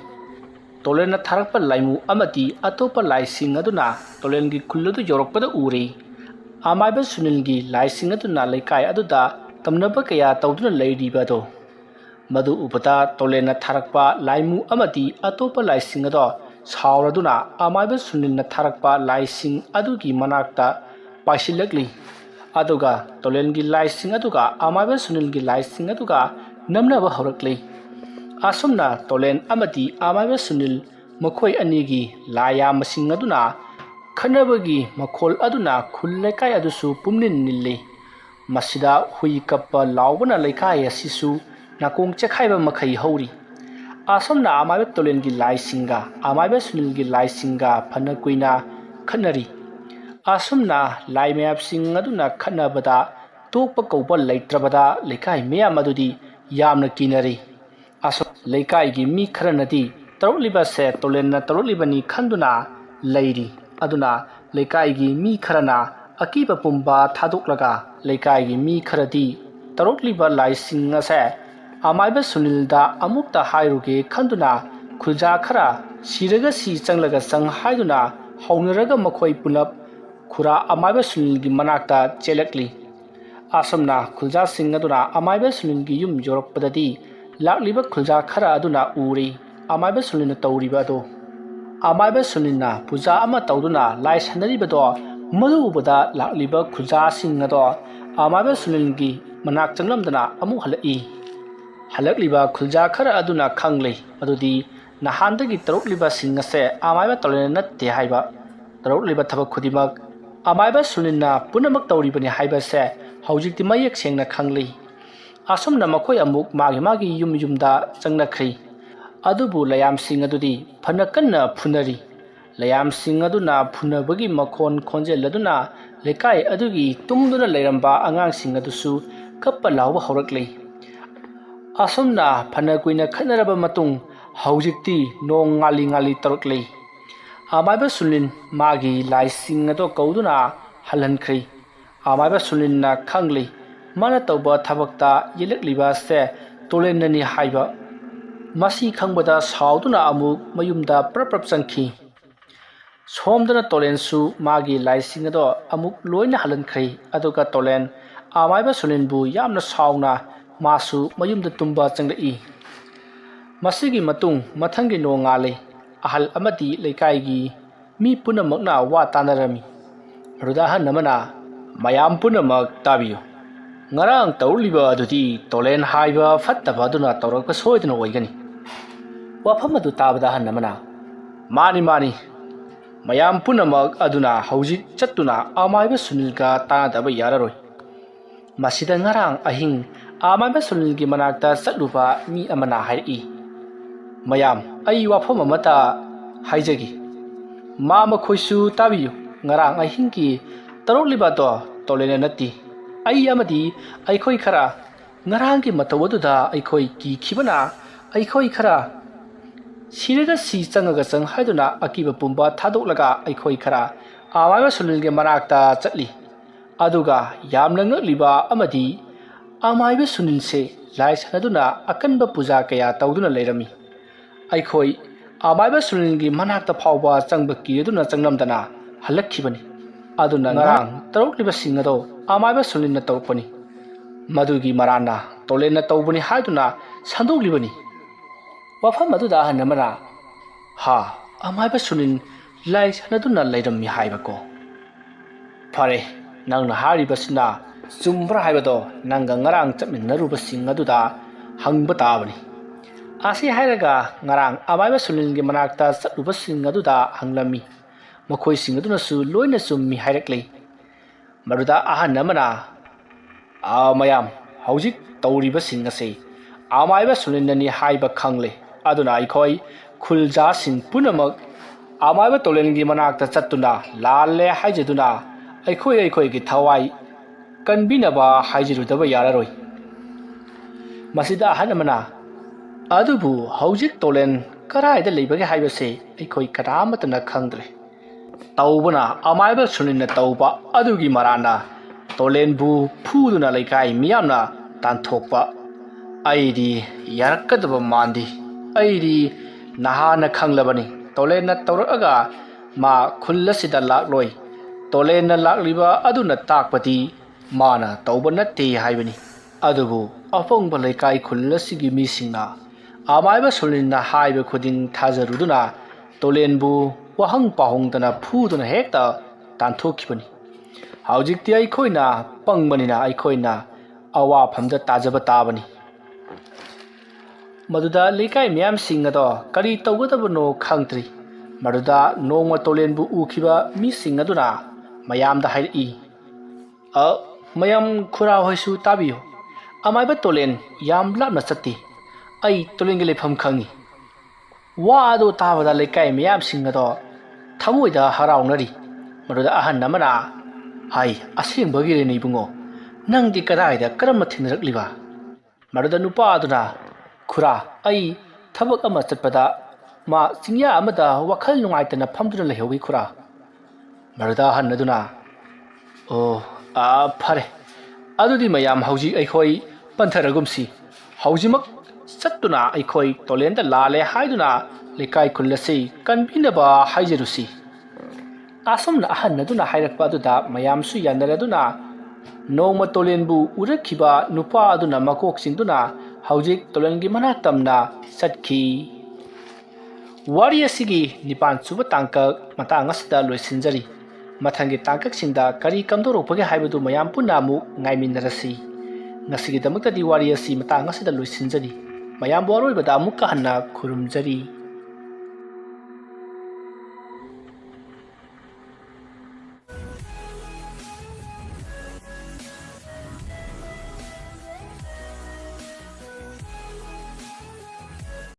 tolena tharakpa laimu amati atopa lai sing aduna tolengi khullu yorokpada uri amaiba sunilgi lai sing aduna leikai aduda tamnaba kaya tawduna leiriba do madu upata tolena tharakpa laimu amati atopa lai sing ado sauraduna amaiba sunilna tharakpa lai sing adugi manakta paisilakli aduga tolengi lai sing aduga amaiba sunilgi lai sing aduga namnaba horakli asumna tolen amati amaiba sunil makhoi anigi laya masing aduna khanabagi makhol aduna khullaikai adusu pumnin nille ꯃꯁꯤꯗ ꯍꯨꯏ ꯀꯞꯄ ꯂꯥꯎꯕꯅ ꯂꯩꯀꯥꯏ ꯑꯁꯤꯁꯨ ꯅꯥꯀꯣꯡ ꯆꯦꯈꯥꯏꯕ ꯃꯈꯩ ꯍꯧꯔꯤ꯫ ꯑꯁꯣꯝꯅ ꯑꯃꯥꯏꯕ ꯇꯣꯂꯦꯟꯒꯤ ꯂꯥꯏꯁꯤꯡꯒ ꯑꯃꯥꯏꯕ ꯁꯨꯅꯤꯜꯒꯤ ꯂꯥꯏꯁꯤꯡꯒ ꯐꯅ ꯀꯨꯏꯅ ꯈꯠꯅꯔꯤ꯫ ꯑꯁꯨꯝꯅ ꯂꯥꯏ ꯃꯌꯥꯝꯁꯤꯡ ꯑꯗꯨꯅ ꯈꯠꯅꯕꯗ ꯇꯣꯛꯄ ꯀꯧꯕ ꯂꯩꯇ꯭ꯔꯕꯗ ꯂꯩꯀꯥꯏ ꯃꯌꯥꯝ ꯑꯗꯨꯗꯤ ꯌꯥꯝꯅ ꯀꯤꯅꯔꯤ꯫ ꯑꯁꯨꯝ ꯂꯩꯀꯥꯏꯒꯤ ꯃꯤ ꯈꯔꯅꯗꯤ ꯇꯧꯔꯛꯂꯤꯕꯁꯦ ꯇꯣꯂꯦꯟꯅ ꯇꯧꯔꯛꯂꯤꯕꯅꯤ ꯈꯟꯗꯨꯅ ꯂꯩꯔꯤ꯫ ꯑꯗꯨꯅ ꯂꯩꯀꯥꯏꯒꯤ ꯃꯤ ꯈꯔꯅ ꯑꯀꯤꯕ ꯄꯨꯝꯕ ꯊꯥꯗꯣꯛꯂꯒ ꯂꯩꯀꯥꯏꯒꯤ ꯃꯤ ꯈꯔꯗꯤ ꯇꯧꯔꯛꯂꯤꯕ ꯂꯥꯏꯁꯤꯡ ꯑꯁꯦ ꯑꯃꯥꯏꯕ ꯁꯨꯅꯤꯜꯗ ꯑꯃꯨꯛꯇ ꯍꯥꯏꯔꯨꯒꯦ ꯈꯟꯗꯨꯅ ꯈꯨꯜꯖꯥ ꯈꯔ ꯁꯤꯔꯒ ꯁꯤ ꯆꯪꯂꯒ ꯆꯪ ꯍꯥꯏꯗꯨꯅ ꯍꯧꯅꯔꯒ ꯃꯈꯣꯏ ꯄꯨꯂꯞ ꯈꯨꯔꯥ ꯑꯃꯥꯏꯕ ꯁꯨꯅꯤꯜꯒꯤ ꯃꯅꯥꯛꯇ ꯆꯦꯜꯂꯛꯂꯤ꯫ ꯑꯁꯨꯝꯅ ꯈꯨꯜꯖꯥꯁꯤꯡ ꯑꯗꯨꯅ ꯑꯃꯥꯏꯕ ꯁꯨꯅꯤꯜꯒꯤ ꯌꯨꯝ ꯌꯧꯔꯛꯄꯗꯗꯤ ꯂꯥꯛꯂꯤꯕ ꯈꯨꯜꯖꯥ ꯈꯔ ꯑꯗꯨꯅ ꯎꯔꯤ ꯑꯃꯥꯏꯕ ꯁꯨꯅꯤꯜꯅ ꯇꯧꯔꯤꯕ ꯑꯗꯨ꯫ ꯑꯃꯥꯏꯕ ꯁꯨꯅꯤꯜꯅ ꯄꯨꯖꯥ ꯑꯃ ꯇꯧꯗꯨꯅ ꯂꯥꯏ ꯁꯥꯟꯅꯔꯤꯕꯗꯣ ꯃꯗꯨ ꯎꯕꯗ ꯂꯥꯛꯂꯤꯕ ꯈꯨꯜꯖꯥꯁꯤꯡ ꯑꯗꯣ ꯑꯃꯥꯏꯕ ꯁꯨꯅꯤꯜꯒꯤ ꯃꯅꯥꯛ ꯆꯪꯂꯝꯗꯅ ꯑꯃꯨꯛ ꯍꯜꯂꯛꯏ꯫ ꯍꯜꯂꯛꯂꯤꯕ ꯈꯨꯜꯖꯥ ꯈꯔ ꯑꯗꯨꯅ ꯈꯪꯂꯤ ꯃꯗꯨꯗꯤ ꯅꯍꯥꯟꯗꯒꯤ ꯇꯧꯔꯛꯂꯤꯕꯁꯤꯡ ꯑꯁꯦ ꯑꯃꯥꯏꯕ ꯇꯣꯂꯦꯟꯅ ꯅꯠꯇꯦ ꯍꯥꯏꯕ꯫ ꯇꯧꯔꯛꯂꯤꯕ ꯊꯕꯛ ꯈꯨꯗꯤꯡꯃꯛ ꯑꯃꯥꯏꯕ ꯁꯨꯅꯤꯜꯅ ꯄꯨꯝꯅꯃꯛ ꯇꯧꯔꯤꯕꯅꯤ ꯍꯥꯏꯕꯁꯦ ꯍꯧꯖꯤꯛꯇꯤ ꯃꯌꯦꯛ ꯁꯦꯡꯅ ꯈꯪꯂꯤ꯫ ꯑꯁꯨꯝꯅ ꯃꯈꯣꯏ ꯑꯃꯨꯛ ꯃꯥꯒꯤ ꯌꯨꯝꯗ ꯆꯪꯅꯈ꯭ꯔꯤ꯫ ꯑꯗꯨꯕꯨ ꯂꯌꯥꯝꯁꯤꯡ ꯑꯗꯨꯗꯤ ꯐꯅ ꯀꯟꯅ ꯐꯨꯅꯔꯤ꯫ ꯂꯌꯥꯝꯁꯤꯡ ꯑꯗꯨꯅ ꯐꯨꯅꯕꯒꯤ ꯃꯈꯣꯟ ꯈꯣꯟꯖꯦꯜ ꯑꯗꯨꯅ ꯂꯩꯀꯥꯏ ꯑꯗꯨꯒꯤ ꯇꯨꯝꯗꯨꯅ ꯂꯩꯔꯝꯕ ꯑꯉꯥꯡꯁꯤꯡ ꯑꯗꯨꯁꯨ ꯀꯞꯄ ꯂꯥꯎꯕ ꯍꯧꯔꯛꯂꯤ꯫ ꯑꯁꯨꯝꯅ ꯐꯅ ꯀꯨꯏꯅ ꯈꯠꯅꯔꯕ ꯃꯇꯨꯡ ꯍꯧꯖꯤꯛꯇꯤ ꯅꯣꯡ ꯉꯥꯜꯂꯤ ꯇꯧꯔꯛꯂꯤ꯫ ꯑꯃꯥꯏꯕ ꯁꯨꯅꯤꯜ ꯃꯥꯒꯤ ꯂꯥꯏꯁꯤꯡ ꯑꯗꯣ ꯀꯧꯗꯨꯅ ꯍꯜꯍꯟꯈ꯭ꯔꯤ꯫ ꯑꯃꯥꯏꯕ ꯁꯨꯅꯤꯜꯅ ꯈꯪꯂꯤ ꯃꯥꯅ ꯇꯧꯕ ꯊꯕꯛꯇ ꯌꯦꯠꯂꯛꯂꯤꯕꯁꯦ ꯇꯣꯂꯦꯟꯅꯅꯤ ꯍꯥꯏꯕ꯫ ꯃꯁꯤ ꯈꯪꯕꯗ ꯁꯥꯎꯗꯨꯅ ꯑꯃꯨꯛ ꯃꯌꯨꯝꯗ ꯄ꯭ꯔꯞ ꯆꯪꯈꯤ꯫ ꯁꯣꯝꯗꯅ ꯇꯣꯂꯦꯟꯁꯨ ꯃꯥꯒꯤ ꯂꯥꯏꯁꯤꯡ ꯑꯗꯣ ꯑꯃꯨꯛ ꯂꯣꯏꯅ ꯍꯜꯍꯟꯈ꯭ꯔꯤ꯫ ꯑꯗꯨꯒ ꯇꯣꯂꯦꯟ ꯑꯃꯥꯏꯕ ꯁꯨꯅꯤꯜꯕꯨ ꯌꯥꯝꯅ ꯁꯥꯎꯅ ꯃꯥꯁꯨ ꯃꯌꯨꯝꯗ ꯇꯨꯝꯕ ꯆꯪꯂꯛꯏ꯫ ꯃꯁꯤꯒꯤ ꯃꯇꯨꯡ ꯃꯊꯪꯒꯤ ꯅꯣꯡ ꯉꯥꯜꯂꯤ꯫ ꯑꯍꯜ ꯑꯃꯗꯤ ꯂꯩꯀꯥꯏꯒꯤ ꯃꯤ ꯄꯨꯝꯅꯃꯛꯅ ꯋꯥ ꯇꯥꯟꯅꯔꯝꯃꯤ꯫ ꯃꯗꯨꯗ ꯑꯍꯜ ꯑꯃꯅ "ꯃꯌꯥꯝ ꯄꯨꯝꯅꯃꯛ ꯇꯥꯕꯤꯌꯨ꯫ ꯉꯔꯥꯡ ꯇꯧꯔꯛꯂꯤꯕ ꯑꯗꯨꯗꯤ ꯇꯣꯂꯦꯟ ꯍꯥꯏꯕ ꯐꯠꯇꯕ ꯑꯗꯨꯅ ꯇꯧꯔꯛꯄ ꯁꯣꯏꯗꯅ ꯑꯣꯏꯒꯅꯤ"꯫ ꯋꯥꯐꯝ ꯑꯗꯨ ꯇꯥꯕꯗ ꯑꯍꯜ ꯑꯃꯅ "ꯃꯥꯅꯤ, ꯃꯌꯥꯝ ꯄꯨꯝꯅꯃꯛ ꯑꯗꯨꯅ ꯍꯧꯖꯤꯛ ꯆꯠꯇꯨꯅ ꯑꯃꯥꯏꯕ ꯁꯨꯅꯤꯜꯒ ꯇꯥꯟꯅꯗꯕ ꯌꯥꯔꯔꯣꯏ꯫ ꯃꯁꯤꯗ ꯉꯔꯥꯡ ꯑꯍꯤꯡ ꯑꯃꯥꯏꯕ ꯁꯨꯅꯤꯜꯒꯤ ꯃꯅꯥꯛꯇ ꯆꯠꯂꯨꯕ ꯃꯤ ꯑꯃꯅ ꯍꯥꯏꯔꯛꯏ, "ꯃꯌꯥꯝ, ꯑꯩ ꯋꯥꯐꯝ ꯑꯃꯠꯇ ꯍꯥꯏꯖꯒꯦ꯫ ꯃꯈꯣꯏꯁꯨ ꯇꯥꯕꯤꯌꯨ꯫ ꯉꯔꯥꯡ ꯑꯍꯤꯡꯒꯤ ꯇꯧꯔꯛꯂꯤꯕꯗꯣ ꯇꯣꯂꯦꯟꯅ ꯅꯠꯇꯦ꯫ ꯑꯩ ꯑꯃꯗꯤ ꯑꯩꯈꯣꯏ ꯈꯔ ꯉꯔꯥꯡꯒꯤ ꯃꯇꯧ ꯑꯗꯨꯗ ꯑꯩꯈꯣই ꯀꯤꯈꯤꯕꯅ ꯑꯩꯈꯣꯏ ꯈꯔ ꯁꯤꯔꯒ ꯁꯤ ꯆꯪꯉꯒ ꯆꯪ ꯍꯥꯏꯗꯨꯅ ꯑꯀꯤꯕ ꯄꯨꯝꯕ ꯊꯥꯗꯣꯛꯂꯒ ꯑꯩꯈꯣꯏ ꯈꯔ ꯑꯃꯥꯏꯕ ꯁꯨꯅꯤꯜꯒꯤ ꯃꯅꯥꯛꯇ ꯆꯠꯂꯤ꯫ ꯑꯗꯨꯒ ꯌꯥꯝꯅ ꯉꯛꯂꯤꯕ ꯑꯃꯗꯤ ꯑꯃꯥꯏꯕ ꯁꯨꯅꯤꯜꯁꯦ ꯂꯥꯏ ꯁꯥꯟꯅꯗꯨꯅ ꯑꯀꯟꯕ ꯄꯨꯖꯥ ꯀꯌꯥ ꯇꯧꯗꯨꯅ ꯂꯩꯔꯝꯃꯤ꯫ ꯑꯩꯈꯣꯏ ꯑꯃꯥꯏꯕ ꯁꯨꯅꯤꯜꯒꯤ ꯃꯅꯥꯛꯇ ꯐꯥꯎꯕ ꯆꯪꯕ ꯀꯤꯔꯗꯨꯅ ꯆꯪꯂꯝꯗꯅ ꯍꯜꯂꯛꯈꯤꯕꯅꯤ꯫ ꯑꯗꯨꯅ ꯉꯔꯥꯡ ꯇꯧꯔꯛꯂꯤꯕꯁꯤꯡ ꯑꯗꯣ ꯑꯃꯥꯏꯕ ꯁꯨꯅꯤꯜꯅ ꯇꯧꯔꯛꯄꯅꯤ꯫ ꯃꯗꯨꯒꯤ ꯃꯔꯥꯟꯅ ꯇꯣꯂꯦꯟꯅ ꯇꯧꯕꯅꯤ ꯍꯥꯏꯗꯨꯅ ꯁꯟꯗꯣꯛꯂꯤꯕꯅꯤ"꯫ ꯋꯥꯐꯝ ꯑꯗꯨꯗ ꯑꯍꯜ ꯑꯃꯅ "ꯑꯃꯥꯏꯕ ꯁꯨꯅꯤꯜ ꯂꯥꯏ ꯁꯥꯟꯅꯗꯨꯅ ꯂꯩꯔꯝꯃꯤ ꯍꯥꯏꯕꯀꯣ? ꯐꯔꯦ, ꯅꯪꯅ ꯍꯥꯏꯔꯤꯕꯁꯤꯅ ꯆꯨꯝꯕ꯭ꯔꯥ ꯍꯥꯏꯕꯗꯣ ꯅꯪꯒ ꯉꯔꯥꯡ ꯆꯠꯃꯤꯟꯅꯔꯨꯕꯁꯤꯡ ꯑꯗꯨꯗ ꯍꯪꯕ ꯇꯥꯕꯅꯤ"꯫ ꯑꯁꯤ ꯍꯥꯏꯔꯒ ꯉꯔꯥꯡ ꯑꯃꯥꯏꯕ ꯁꯨꯅꯤꯜꯒꯤ ꯃꯅꯥꯛꯇ ꯆꯠꯂꯨꯕꯁꯤꯡ ꯑꯗꯨꯗ ꯍꯪꯂꯝꯃꯤ꯫ ꯃꯈꯣꯏꯁꯤꯡ ꯑꯗꯨꯅꯁꯨ ꯂꯣꯏꯅ ꯆꯨꯝꯃꯤ ꯍꯥꯏꯔꯛꯂꯤ꯫ ꯃꯗꯨꯗ ꯑꯍꯜ ꯑꯃꯅ "ꯃꯌꯥꯝ, ꯍꯧꯖꯤꯛ ꯇꯧꯔꯤꯕꯁꯤꯡ ꯑꯁꯤ ꯑꯃꯥꯏꯕ ꯁꯨꯅꯤꯜꯅꯅꯤ ꯍꯥꯏꯕ ꯈꯪꯂꯦ꯫ ꯑꯗꯨꯅ ꯑꯩꯈꯣꯏ ꯈꯨꯜꯖꯥꯁꯤꯡ ꯄꯨꯝꯅꯃꯛ ꯑꯃꯥꯏꯕ ꯇꯣꯂꯦꯟꯒꯤ ꯃꯅꯥꯛꯇ ꯆꯠꯇꯨꯅ ꯂꯥꯜꯂꯦ ꯍꯥꯏꯖꯗꯨꯅ ꯑꯩꯈꯣꯏꯒꯤ ꯊꯋꯥꯏ ꯀꯟꯕꯤꯅꯕ ꯍꯥꯏꯖꯔꯨꯗꯕ ꯌꯥꯔꯔꯣꯏ"꯫ ꯃꯁꯤꯗ ꯑꯍꯜ ꯑꯃꯅ "ꯑꯗꯨꯕꯨ ꯍꯧꯖꯤꯛ ꯇꯣꯂꯦꯟ ꯀꯗꯥꯏꯗ ꯂꯩꯕꯒꯦ ꯍꯥꯏꯕꯁꯦ ꯑꯩꯈꯣꯏ ꯀꯅꯥꯃꯠꯇꯅ ꯈꯪꯗ꯭ꯔꯦ꯫ ꯇꯧꯕꯅ ꯑꯃꯥꯏꯕ ꯁꯨꯅꯤꯜꯅ ꯇꯧꯕ ꯑꯗꯨꯒꯤ ꯃꯔꯥꯟꯅ ꯇꯣꯂꯦꯟꯕꯨ ꯐꯨꯗꯨꯅ ꯂꯩꯀꯥꯏ ꯃꯤꯌꯥꯝꯅ ꯇꯥꯟꯊꯣꯛꯄ ꯑꯩꯗꯤ ꯌꯥꯔꯛꯀꯗꯕ ꯃꯥꯟꯗꯦ꯫ ꯑꯩꯗꯤ ꯅꯍꯥꯟꯅ ꯈꯪꯂꯕꯅꯤ ꯇꯣꯂꯦꯟꯅ ꯇꯧꯔꯛꯑꯒ ꯃꯥ ꯈꯨꯜ ꯑꯁꯤꯗ ꯂꯥꯛꯂꯣꯏ꯫ ꯇꯣꯂꯦꯟꯅ ꯂꯥꯛꯂꯤꯕ ꯑꯗꯨꯅ ꯇꯥꯛꯄꯗꯤ ꯃꯥꯅ ꯇꯧꯕ ꯅꯠꯇꯦ ꯍꯥꯏꯕꯅꯤ꯫ ꯑꯗꯨꯕꯨ ꯑꯄꯪꯕ ꯂꯩꯀꯥꯏ ꯈꯨꯜ ꯑꯁꯤꯒꯤ ꯃꯤꯁꯤꯡꯅ ꯑꯃꯥꯏꯕ ꯁꯨꯅꯤꯜꯅ ꯍꯥꯏꯕ ꯈꯨꯗꯤꯡ ꯊꯥꯖꯔꯨꯗꯨꯅ ꯇꯣꯂꯦꯟꯕꯨ ꯋꯥꯍꯪ ꯄꯥꯎꯍꯪꯗꯅ ꯐꯨꯗꯨꯅ ꯍꯦꯛꯇ ꯇꯥꯟꯊꯣꯛꯈꯤꯕꯅꯤ꯫ ꯍꯧꯖꯤꯛꯇꯤ ꯑꯩꯈꯣꯏꯅ ꯄꯪꯕꯅꯤꯅ ꯑꯩꯈꯣꯏꯅ ꯑꯋꯥꯐꯝꯗ ꯇꯥꯖꯕ ꯇꯥꯕꯅꯤ"꯫ ꯃꯗꯨꯗ ꯂꯩꯀꯥꯏ ꯃꯌꯥꯝꯁꯤꯡ ꯑꯗꯣ ꯀꯔꯤ ꯇꯧꯒꯗꯕꯅꯣ ꯈꯪꯗ꯭ꯔꯤ꯫ ꯃꯗꯨꯗ ꯅꯣꯡꯃ ꯇꯣꯂꯦꯟꯕꯨ ꯎꯈꯤꯕ ꯃꯤꯁꯤꯡ ꯑꯗꯨꯅ ꯃꯌꯥꯝꯗ ꯍꯥꯏꯔꯛꯏ, ꯃꯌꯥꯝ ꯈꯨꯔꯥ ꯍꯣꯏꯁꯨ ꯇꯥꯕꯤꯌꯨ ꯑꯃꯥꯏꯕ ꯇꯣꯂꯦꯟ ꯌꯥꯝ ꯂꯥꯞꯅ ꯆꯠꯇꯦ ꯑꯩ ꯇꯣꯂꯦꯟꯒꯤ ꯂꯩꯐꯝ ꯈꯪꯉꯤ ꯋꯥ ꯑꯗꯨ ꯇꯥꯕꯗ ꯂꯩꯀꯥꯏ ꯃꯌꯥꯝꯁꯤꯡ ꯑꯗꯣ ꯊꯃꯣꯏꯗ ꯍꯔꯥꯎꯅꯔꯤ ꯃꯗꯨꯗ ꯑꯍꯟ ꯑꯃꯅ ꯍꯥꯏ ꯑꯁꯦꯡꯕꯒꯤꯔꯅꯦ ꯏꯕꯨꯡꯉꯣ ꯅꯪꯗꯤ ꯀꯗꯥꯏꯗ ꯀꯔꯝꯅ ꯊꯦꯡꯅꯔꯛꯂꯤꯕ ꯃꯗꯨꯗ ꯅꯨꯄꯥ ꯑꯗꯨꯅ ꯈꯨꯔꯥ ꯑꯩ ꯊꯕꯛ ꯑꯃ ꯆꯠꯄꯗ ꯃꯥ ꯆꯤꯡꯌꯥ ꯑꯃꯗ ꯋꯥꯈꯜ ꯅꯨꯡꯉꯥꯏꯇꯅ ꯐꯝꯗꯨꯅ ꯂꯩꯍꯧꯏ ꯈꯨꯔꯥ ꯃꯗꯨꯗ ꯑꯍꯟ ꯑꯗꯨꯅ ꯑꯣ ꯐꯔꯦ ꯑꯗꯨꯗꯤ ꯃꯌꯥꯝ ꯍꯧꯖꯤꯛ ꯑꯩꯈꯣꯏ ꯄꯟꯊꯔꯒꯨꯝꯁꯤ ꯍꯧꯖꯤꯛꯃꯛ ꯆꯠꯇꯨꯅ ꯑꯩꯈꯣꯏ ꯇꯣꯂꯦꯟꯗ ꯂꯥꯜꯂꯦ ꯍꯥꯏꯗꯨꯅ ꯂꯩꯀꯥꯏ ꯈꯨꯜ ꯑꯁꯤ ꯀꯟꯕꯤꯅꯕ ꯍꯥꯏꯖꯔꯨꯁꯤ ꯑꯁꯨꯝꯅ ꯑꯍꯟ ꯑꯗꯨꯅ ꯍꯥꯏꯔꯛꯄ ꯑꯗꯨꯗ ꯃꯌꯥꯝꯁꯨ ꯌꯥꯅꯔꯗꯨꯅ ꯅꯣꯡꯃ ꯇꯣꯂꯦꯟꯕꯨ ꯎꯔꯛꯈꯤꯕ ꯅꯨꯄꯥ ꯑꯗꯨꯅ ꯃꯀꯣꯛ ꯆꯤꯡꯗꯨꯅ ꯍꯧꯖꯤꯛ ꯇꯣꯂꯦꯟꯒꯤ ꯃꯅꯥꯛ ꯇꯝꯅ ꯆꯠꯈꯤ ꯋꯥꯔꯤ ꯑꯁꯤꯒꯤ 9ꯁꯨꯕ ꯇꯥꯡꯀꯛ ꯃꯇꯥꯡ ꯑꯁꯤꯗ ꯂꯣꯏꯁꯤꯟꯖꯔꯤ ꯃꯊꯪꯒꯤ ꯇꯥꯡꯀꯛꯁꯤꯡꯗ ꯀꯔꯤ ꯀꯝꯗꯧꯔꯛꯄꯒꯦ ꯍꯥꯏꯕꯗꯨ ꯃꯌꯥꯝ ꯄꯨꯟꯅ ꯑꯃꯨꯛ ꯉꯥꯏꯃꯤꯟꯅꯔꯁꯤ ꯉꯁꯤꯒꯤꯗꯃꯛꯇꯗꯤ ꯋꯥꯔꯤ ꯑꯁꯤ ꯃꯇꯥꯡ ꯑꯁꯤꯗ ꯂꯣꯏꯁꯤꯟꯖꯔꯤ ꯃꯌꯥꯝꯕꯨ ꯑꯔꯣꯏꯕꯗ ꯑꯃꯨꯛꯀ ꯍꯟꯅ ꯈꯨꯔꯨꯝꯖꯔꯤ